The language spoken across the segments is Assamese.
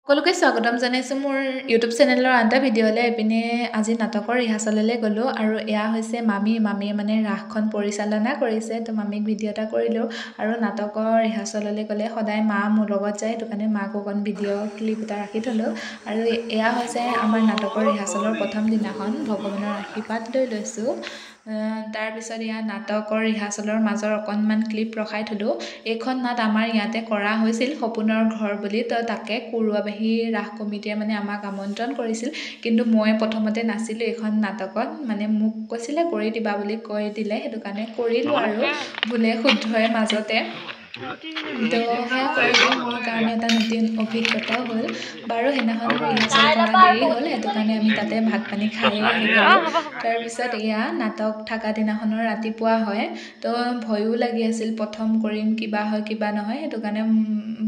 সকলোকে স্বাগতম জনাইছোঁ মোৰ ইউটিউব চেনেলৰ আন এটা ভিডিঅ'লৈ। এইপিনে আজি নাটকৰ ৰিহাৰ্চললৈ গ'লোঁ আৰু এয়া হৈছে মামীয়ে মানে ৰাসখন পৰিচালনা কৰিছে। তো মামীক ভিডিঅ' এটা কৰিলোঁ আৰু নাটকৰ ৰিহাৰ্চললৈ গ'লে সদায় মা মোৰ লগত যায়, সেইটো কাৰণে মাক অকণ ভিডিঅ' ক্লিপ এটা ৰাখি থ'লোঁ। আৰু এয়া হৈছে আমাৰ নাটকৰ ৰিহাৰ্চলৰ প্ৰথম দিনাখন, ভগৱানৰ আশীৰ্বাদ লৈ লৈছোঁ। তাৰপিছত ইয়াত নাটকৰ ৰিহাৰ্চলৰ মাজৰ অকণমান ক্লিপ ৰখাই থ'লোঁ। এইখন নাট আমাৰ ইয়াতে কৰা হৈছিল সপোনৰ ঘৰ বুলি, তো তাকে কুৰুৱাবাহী ৰাস কমিটিয়ে মানে আমাক আমন্ত্ৰণ কৰিছিল, কিন্তু মই প্ৰথমতে নাছিলোঁ এইখন নাটকত। মানে মোক কৈছিলে কৰি দিবা বুলি কৈ দিলে, সেইটো কাৰণে কৰিলোঁ আৰু ভুলে শুদ্ধই মাজতে। তো সেয়া কৰিলোঁ, মোৰ কাৰণে এটা নতুন অভিজ্ঞতাও হ'ল বাৰু। সেইদিনাখন ৰিহাৰ্চল কৰা দেৰি হ'ল, সেইটো কাৰণে আমি তাতে ভাত পানী খাই আহি গ'লোঁ। তাৰপিছত এয়া নাটক থকা দিনাখনৰ ৰাতিপুৱা হয়, তো ভয়ো লাগি আছিল প্ৰথম কৰিম, কিবা হয় কিবা নহয়, সেইটো কাৰণে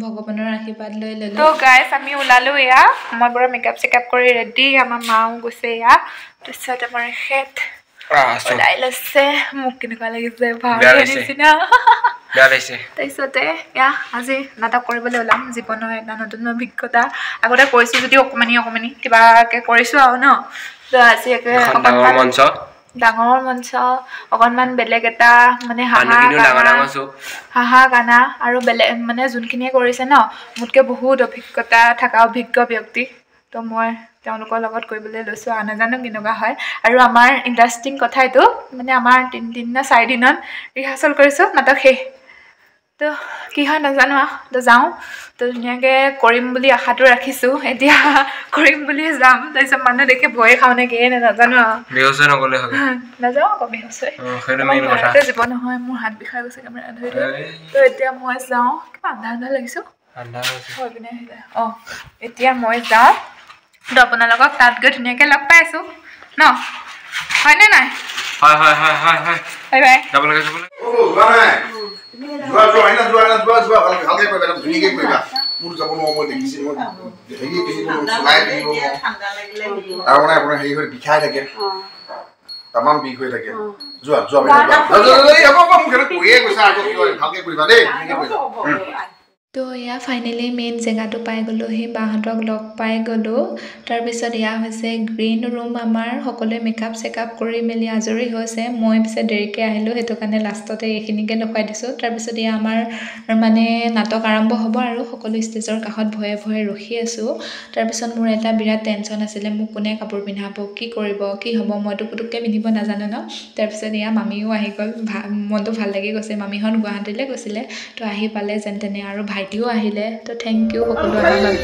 ভগৱানৰ আশীৰ্বাদ লৈ ল'লোঁ। তো গাইছ আমি ওলালোঁ, এয়া মই পুৰা মেকআপ চেকআপ কৰি ৰেডি, আমাৰ মাও গৈছে এয়া। তাৰপিছত আমাৰ হেড ওলাই লৈছে, মোক কেনেকুৱা লাগিছে ভাওৰীয়া নিচিনা। তাৰপিছতে এয়া আজি নাটক কৰিবলৈ ওলাম, জীৱনৰ এটা নতুন অভিজ্ঞতা। আগতে কৰিছোঁ যদিও অকণমানি কিবাকৈ কৰিছোঁ আৰু ন, তো আজি একে ডাঙৰ মঞ্চ, অকণমান বেলেগ এটা মানে হাঁহা গানা আৰু বেলেগ মানে যোনখিনিয়ে কৰিছে ন, মোতকৈ বহুত অভিজ্ঞতা থকা অভিজ্ঞ ব্যক্তি, তো মই তেওঁলোকৰ লগত কৰিবলৈ লৈছোঁ আৰু নাজানো কেনেকুৱা হয়। আৰু আমাৰ ইণ্টাৰেষ্টিং কথা এইটো, মানে আমাৰ 3 দিন নে 4 দিনত ৰিহাৰ্চল কৰিছোঁ, নাটক শেষ। তো কি হয় নাজানো আৰু, তো যাওঁ, তো ধুনীয়াকৈ কৰিম বুলি আশাটো ৰাখিছোঁ। এতিয়া কৰিম বুলিয়ে যাম, তাৰপিছত মানুহ দেখি ভয়ে খাওঁ নে কিয়ে নাজানো আৰু, নাযাওঁ আকৌ বেহুচ হৈ জীৱ নহয়, মোৰ হাত বিষাই গৈছে কেমেৰা ধৰি ধৰি। তো এতিয়া মই যাওঁ, কিবা আন্ধাৰ লাগিছোঁ হৈ পিনে আহিলে। এতিয়া মই যাওঁ, তো আপোনালোকক তাত গৈ ধুনীয়াকৈ লগ পাই আছোঁ ন, হয়নে নাই? হয় বাই বাই। বিষাই থাকে, তামাম বিষ হৈ থাকে। তো এয়া ফাইনেলি মেইন জেগাটো পাই গ'লোঁ, সেই বাহঁতক লগ পাই গ'লোঁ। তাৰপিছত এয়া হৈছে গ্ৰীণ ৰুম আমাৰ, সকলোৱে মেকআপ চেকআপ কৰি মেলি আজৰি হৈছে। মই পিছে দেৰিকৈ আহিলোঁ, সেইটো কাৰণে লাষ্টতে এইখিনিকে দেখুৱাই দিছোঁ। তাৰপিছত এয়া আমাৰ মানে নাটক আৰম্ভ হ'ব আৰু সকলো ষ্টেজৰ কাষত ভয়ে ভয়ে ৰখি আছোঁ। তাৰপিছত মোৰ এটা বিৰাট টেনশ্যন আছিলে, মোক কোনে কাপোৰ পিন্ধাব, কি কৰিব, কি হ'ব, মইতো পুতুককৈ পিন্ধিব নাজানো ন। তাৰপিছত এয়া মামীও আহি গ'ল, মনটো ভাল লাগি গৈছে। মামীহঁত গুৱাহাটীলৈ গৈছিলে, তো আহি পালে যেন তেনে, আৰু ভাইটিও আহিলে, তো থেংক ইউ সকলো অহাৰ বাবে।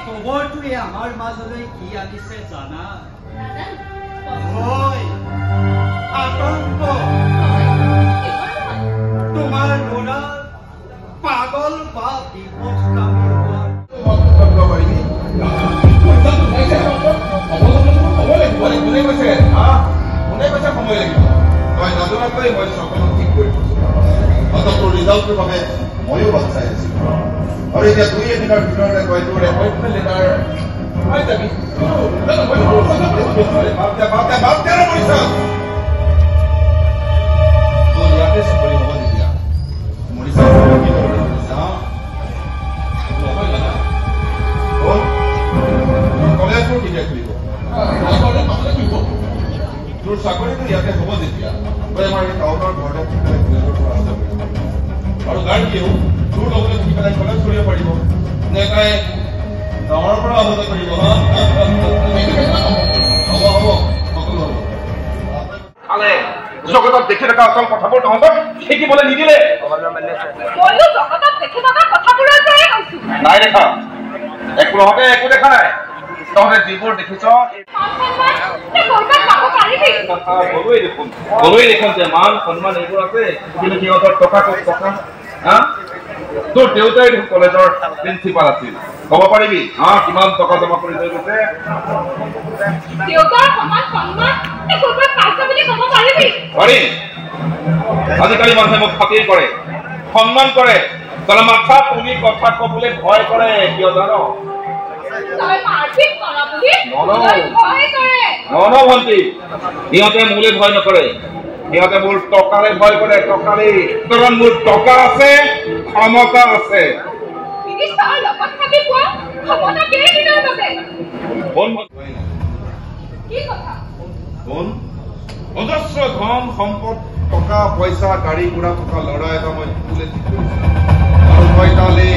খবৰটোৱে আমাৰ মাজলৈ কি আনিছে জানা? আতংক। তোমাৰ ল'ৰা পাগল বা বিপদকামী ৰিজাল্টটোৰ বাবে ময়ো বাট চাই আছিলোঁ। আৰু এতিয়া 2 এদিনৰ ভিতৰতে কয় তোৰ এপইণ্টমেণ্ট লেটাৰ পাই যাবি। ইয়াতে চাকৰি হ'ব তেতিয়া মৰিচা কলেজবোৰ কেতিয়া খুলিব? তোৰ চাকৰিটো ইয়াতে হ'ব যেতিয়া তই আমাৰ এই টাউনৰ ঘৰতে কলেজৰ পৰা অহা যোৱা কৰিব আৰু গাৰ্ডেও তোৰ লগতে থাকি পেলাই কলেজ কৰিব পাৰিব নে তাই গাঁৱৰ পৰা অহা যোৱা কৰিব? হ'ব সকলো হ'ব। জগতত দেখি থকা অচল কথাবোৰ তহঁতক শিকিবলৈ নিদিলে। নাই দেখা, একো নহতে একো দেখা নাই। তহঁতে যিবোৰ দেখিছ গলোৱেই দেখোন যে মান সন্মান এইবোৰ আছে কিন্তু সিহঁতৰ টকা ক'ত টকা তোৰ দেউতাই কলেজৰ প্ৰিন্সিপাল আছিল ক'ব পাৰিবি কিমান টকা জমা কৰি লৈ গৈছে পাৰিম আজিকালি মানুহে মোক খাতিৰ কৰে সন্মান কৰে তলে মাথা তুমি কথা ক'বলৈ ভয় কৰে কিয় জানো ভণ্টি সিহঁতে মোলৈ ভয় নকৰে সিহঁতে মোৰ টকাৰে ভয় কৰে টকাৰে কাৰণ মোৰ টকা আছে ক্ষমতা আছে অজস্ৰ ধন সম্পদ টকা পইচা গাড়ী ঘোঁৰা থকা ল'ৰা এটা মই তুলে ঠিক কৰিছো আৰু মই তালে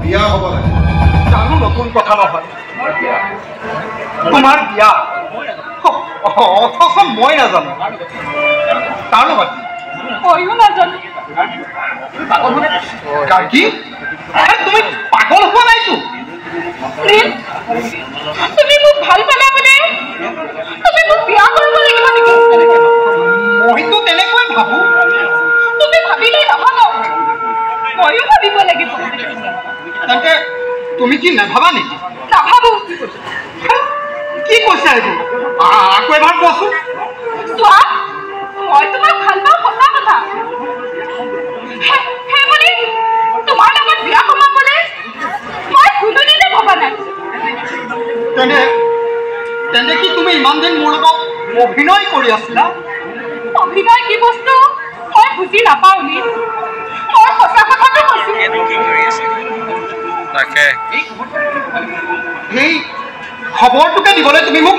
বিয়া হ'ব লাগে জানো নতুন কথা নহয় তোমাৰ বিয়া অথচ মই নাজানো তাৰ লগত ময়ো নাজানো গাৰ্গী তুমি পাগল হোৱা নাইতো তুমি মোক ভাল পালা বোলে তুমি মোক বিয়া কৰিব লাগিব নেকি মইতো তেনেকৈ ভাবো তুমি ভাবিলেই নহ'ব ময়ো ভাবিব লাগিব তেন্তে তুমি কি নাভাবা নেকি নাভাবো কি কৈছা এইবোৰ আকৌ এবাৰ কোৱাচোন চোৱা মই তোমাক ভাল পাওঁ সঁচা কথা সেইবুলি তোমাৰ লগত বিয়া সোমাবলৈ মই কোনোদিনে ভবা নাই তেন্তে কি তুমি ইমান দিন মোৰ লগত অভিনয় কৰি আছিলা অভিনয় কি বস্তু মই বুজি নাপাওঁ নি মই সঁচা কথাটো কৈছো সেই খবৰটোকে দিবলৈ তুমি মোক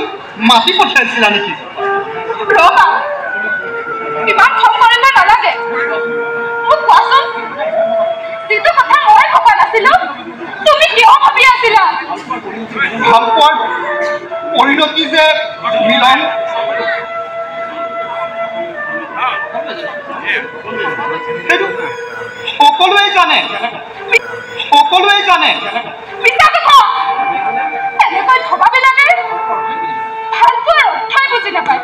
মাতি পঠিয়াইছিলা নেকি ৰবা ইমান খং কৰিব নালাগে মোক কোৱাচোন যিটো কথা মই ভবা নাছিলো তুমি কিয় ভাবি আছিলা ভাল পোৱাৰ পৰিণতি যে মিলন সেইটো সকলোৱে জানে মিছা কথা এনেকৈ ভবাবিলাকে ভাল পোৱাৰ অৰ্থই বুজি নাপায়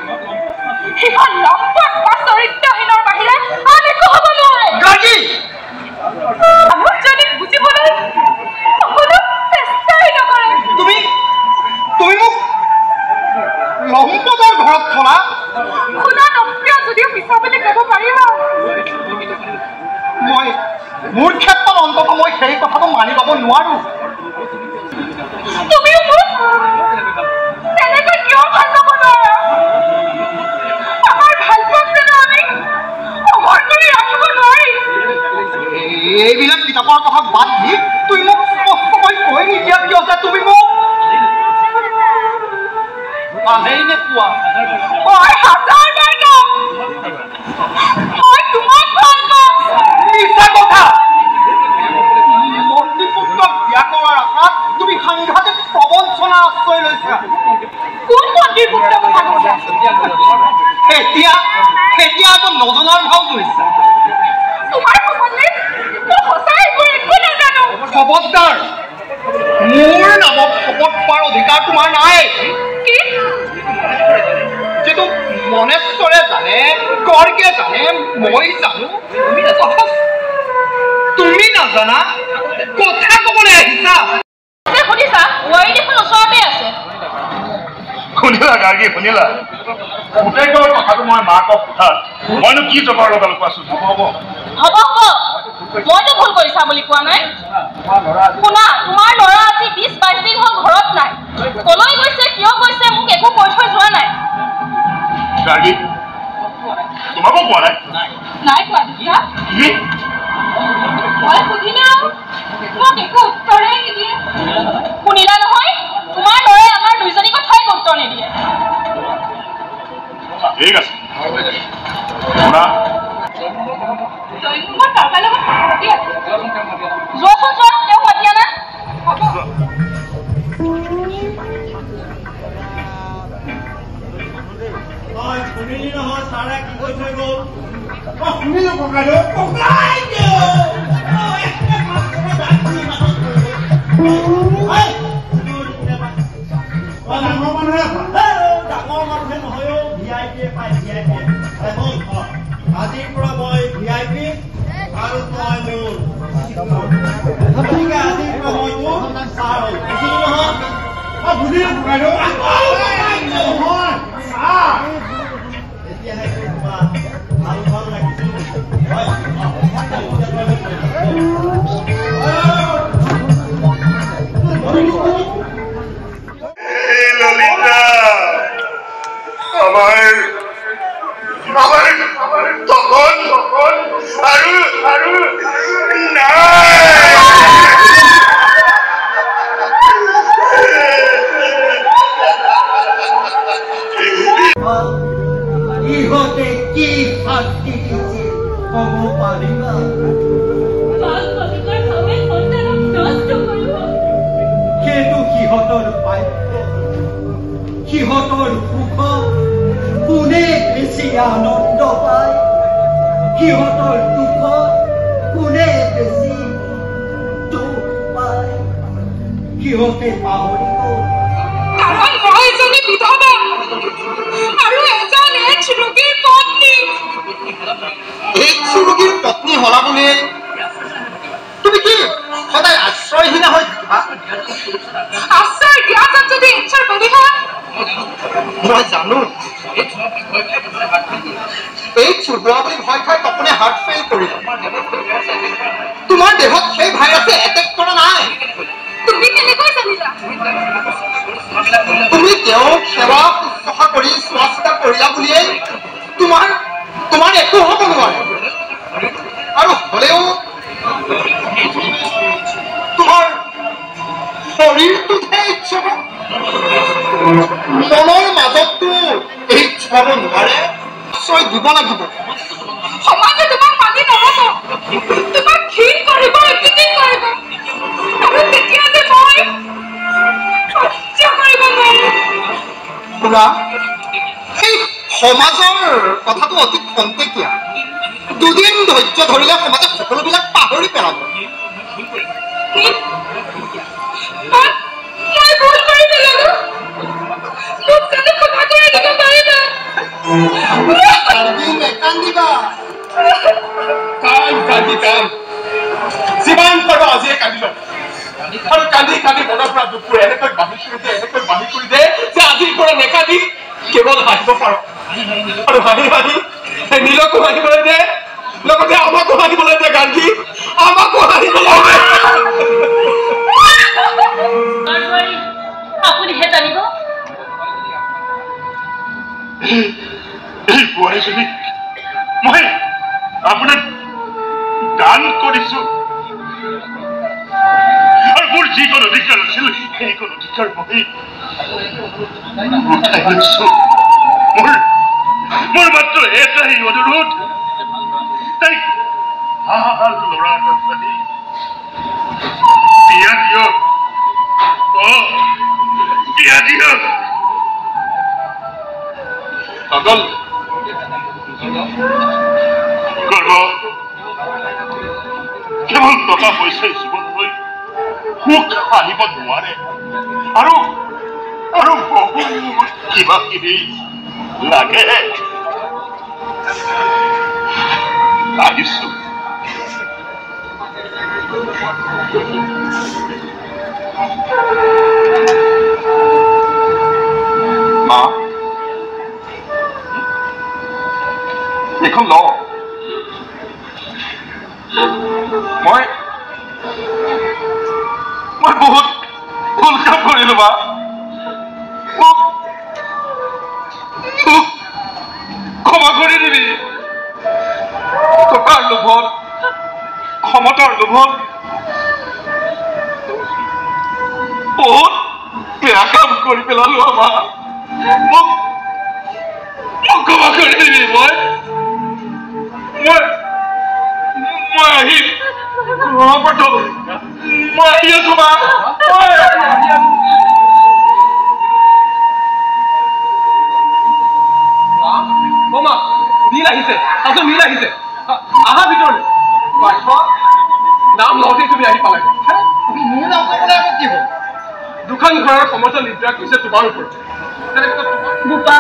সিহঁত লম্পট বা চৰিত্ৰহীনৰ বাহিৰে আন একো হ'ব নোৱাৰে গাৰ্গী মানুহজনীক বুজিবলৈ সকলো চেষ্টাই নকৰে তুমি মোক লম্পটৰ ঘৰত থলা শুনা নপ্ৰিয় যদিও মিছা বুলি ক'ব পাৰিবা মোৰ ক্ষেত্ৰত অন্তত মই সেই কথাটো মানি ল'ব নোৱাৰো তুমিও মোক তেনেকৈ কিয় ভাল পাব নোৱাৰা আমাৰ ভাল পোৱাক জানো আমি অমৰ কৰি ৰাখিব নোৱাৰি এইবিলাক কিতাপৰ কথা বাদ দি তুমি মোক স্পষ্টকৈ কৈ নিদিয়া কিয় যে তুমি মোক ভালেই নোপোৱা মই হাজাৰ বাৰ কম মই তোমাক ভাল পাওঁ মিছা কথা মন্ত্ৰীপুত্ৰক বিয়া কৰাৰ আশাত তুমি সাংঘাতিক প্ৰবঞ্চনা আশ্ৰয় লৈছা কোন মন্ত্ৰীৰ পুত্ৰৰ কথা কৈছা এতিয়াতো নজনাৰ ভাও ধৰিছা তোমাৰ সম্বন্ধে মই সঁচাই এইবোৰ একো নাজানো খবৰদাৰ মোৰ নামত শপত খোৱাৰ অধিকাৰ তোমাৰ নাই কি যিটো মনেশ্বৰে জানে গৰ্গে জানে মই জানো তুমি নাজানা কথা ক'বলৈ আহিছা শুনিছা মই দেখোন ওচৰতে আছে শুনিলা গাৰ্গী শুনিলা গোটেইবোৰ কথাটো মই মাকক সোধাত মইনো কি জবাব লগালো কোৱাচোন হ'ব মইতো ভুল কৰিছা বুলি কোৱা নাই শুনা তোমাৰ ল'ৰা আজি 20-22 দিন হ'ল ঘৰত নাই কলৈ গৈছে কিয় গৈছে মোক একো কৈ থৈ যোৱা নাই গাৰ্গী তোমাকো কোৱা নাই কোৱা দিছা মই সুধিলে মোক একো উত্তৰেই নিদিয়ে শুনিলা নহয় তোমাৰ ল'ৰাই আমাৰ দুইজনী কথাই উত্তৰ নিদিয়ে ঠিক আছে শুনা মই কাকাৰ লগত কথা পাতি আছো যোৱাচোন যোৱা তেওঁ মাতি আনা হ'ব শুনিলি নহয় ছাৰে কি কৈ থৈ গ'ল শুনিলো ককাইদেউ আজিৰ পৰা মই VIP আৰু মই মোৰ গতিকে আজিৰ পৰা মই তোৰ ছাৰ হ'ল বুজিলি নহয় মই বুজিলো নহয় ছাৰ এতিয়াহে তোমাৰ ভাল ভাল লাগিছিল ললিতা আমাৰ তখন আৰু ইহঁতে কি শাস্তি দিছে ক'ব পাৰিবা সেইটো সিহঁতৰ প্ৰাপ্য সিহঁতৰ সুখ কোনে বেছি আনন্দ পায় সিহঁতৰ দুখ কোনে বেছি দুখ পায় সিহঁতে পাহৰিব কাৰণ মই এজনী বিধৱা আৰু এজন এইডছ ৰোগীৰ পত্নী এইডছ ৰোগীৰ পত্নী হলা বুলি তুমি কি সদায় আশ্ৰয়হীনা হৈ থাকিবা আশ্ৰয় দিয়া যেন যদি ইচ্ছাৰ বলি হয় মই জানো এইডছ হোৱা বুলি ভয় খাই তপনে হাৰ্ট ফেইল কৰিলে তোমাৰ দেহত সেই ভাইৰাছে এটেক কৰা নাই তুমি কেনেকৈ জানিলা তুমি তেওঁক সেৱা শুশ্ৰূষা কৰি চোৱা চিতা কৰিলা বুলিয়েই তোমাৰ একো হ'ব নোৱাৰে আৰু হ'লেও তোমাৰ শৰীৰটোতহে ইচ্ছা মনৰ মাজততো এই চাব নোৱাৰে আশ্ৰয় দিব লাগিব সমাজে তোমাক মানি নহ'ব তোমাক ঘৃণ কৰিব ইতিকিং কৰিব আৰু তেতিয়া যে মই সহ্য কৰিব নোৱাৰিম শুনা সেই সমাজৰ কথাটো অতি খন্তেকীয়া দুদিন ধৈৰ্য ধৰিলে সমাজে সকলোবিলাক পাহৰি পেলাব মই ভুল কৰি পেলালো মোক জানো ক্ষমা কৰি দিব পাৰিবা নেকান্দিবা কান যিমান পাৰো আজিয়ে কান্দি লওঁ আৰু কান্দি কান্দি মনৰ পৰা দুখবোৰ এনেকৈ বাঢ়ি কৰি দে যে আজিৰ পৰা নেকান্দি কেৱল হাঁহিব পাৰো আৰু হাঁহি হাঁহি নীলকো হাঁহিবলৈ দে লগতে আমাকো হাঁহিবলৈ দে গান্ধী আমাকো হাঁহিবলৈ দে আপুনিহে জানিব এই বোৱাৰীজনী মই আপোনাক দান কৰিছো আৰু মোৰ যিকণ অধিকাৰ আছিল সেইকণ অধিকাৰ মই উঠাই লৈছো মোৰ মাত্ৰ এটাই অনুৰোধ তাইক ভাল ল'ৰা এটা চালি বিয়া দিয়ক বিয়া দিয়ক পাগল গৰ্ব কেৱল টকা পইচাই জীৱনলৈ সুখ আনিব নোৱাৰে আৰু বহুত কিবা কিবি লাগে আহিছো মা এখন ল মই বহুত ভুল কাম কৰিলো মা মোক ক্ষমা কৰি দিবি টকাৰ লোভত ক্ষমতাৰ লোভত বহুত বেয়া কাম কৰি পেলালো আমাৰ মোক ক্ষমা কৰি দিবি মই আহিম মই আহি আছো মা মা নীল আহিছে আচল নীল আহিছে আহা ভিতৰলৈ নাম লওঁতেই তুমি আহি পালাগে নীল অকলে আকৌ কি হ'ল দুখন ঘৰৰ সমস্যা নিৰ্যাস কৰিছে তোমাৰ ওপৰত বোপা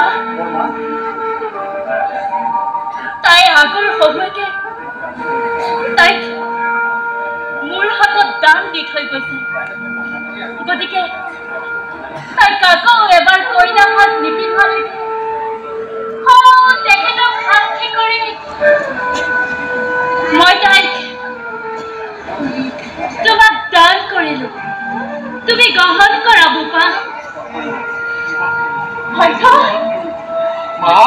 তাই আগৰ সময়কে তাইক মোৰ হাতত দান দি থৈ গৈছে গতিকে তাইক আকৌ এবাৰ কইনা হাত নিপিন্ধালৈকে তেখেতক সাক্ষী কৰি মই তাইক তোমাক দান কৰিলো তুমি গ্ৰহণ কৰা বোপা হয়তো মা